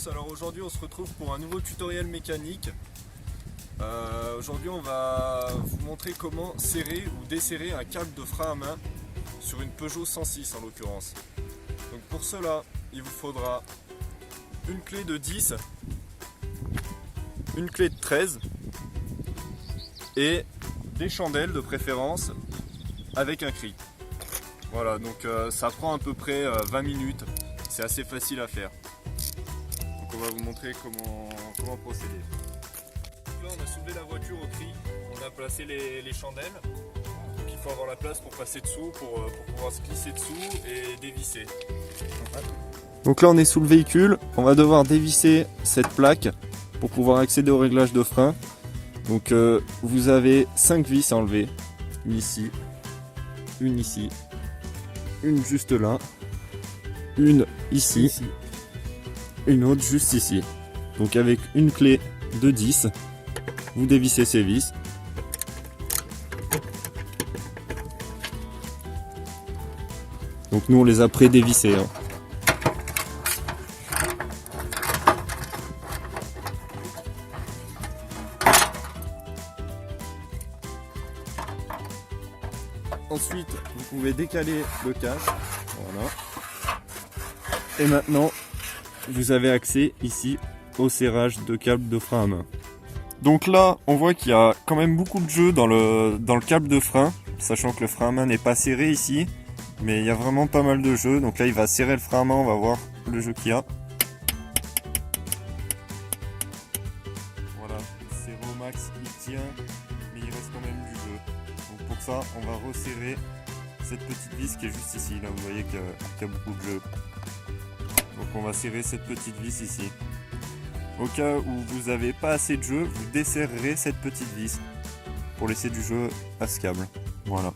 tous, alors aujourd'hui on se retrouve pour un nouveau tutoriel mécanique. Aujourd'hui on va vous montrer comment serrer ou desserrer un câble de frein à main sur une Peugeot 106 en l'occurrence. Donc pour cela il vous faudra une clé de 10, une clé de 13 et des chandelles de préférence avec un cri. Voilà, donc ça prend à peu près 20 minutes, c'est assez facile à faire. Donc on va vous montrer comment procéder. Donc là on a soulevé la voiture au cri, on a placé les chandelles. Donc il faut avoir la place pour passer dessous, pour pouvoir se glisser dessous et dévisser. Donc là on est sous le véhicule, on va devoir dévisser cette plaque pour pouvoir accéder au réglage de frein. Donc vous avez 5 vis à enlever, une ici, une juste là, une ici, une autre juste ici. Donc avec une clé de 10, vous dévissez ces vis. Donc nous on les a pré-dévissées. Ensuite, vous pouvez décaler le cache, voilà. Et maintenant, vous avez accès ici au serrage de câble de frein à main. Donc là, on voit qu'il y a quand même beaucoup de jeu dans le câble de frein, sachant que le frein à main n'est pas serré ici, mais il y a vraiment pas mal de jeu. Donc là, il va serrer le frein à main, on va voir le jeu qu'il y a. Voilà, serré au max, il tient, mais il reste quand même du jeu. Donc pour ça, on va resserrer cette petite vis qui est juste ici. Là, vous voyez qu'il y a beaucoup de jeu. Donc on va serrer cette petite vis ici. Au cas où vous n'avez pas assez de jeu, vous desserrerez cette petite vis pour laisser du jeu à ce câble. Voilà.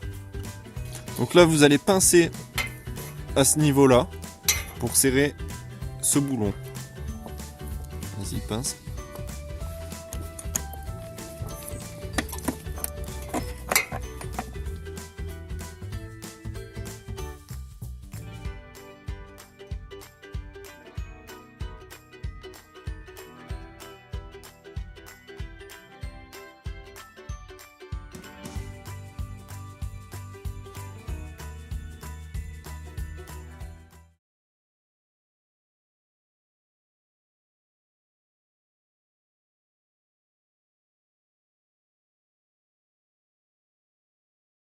Donc là, vous allez pincer à ce niveau-là pour serrer ce boulon. Vas-y, pince.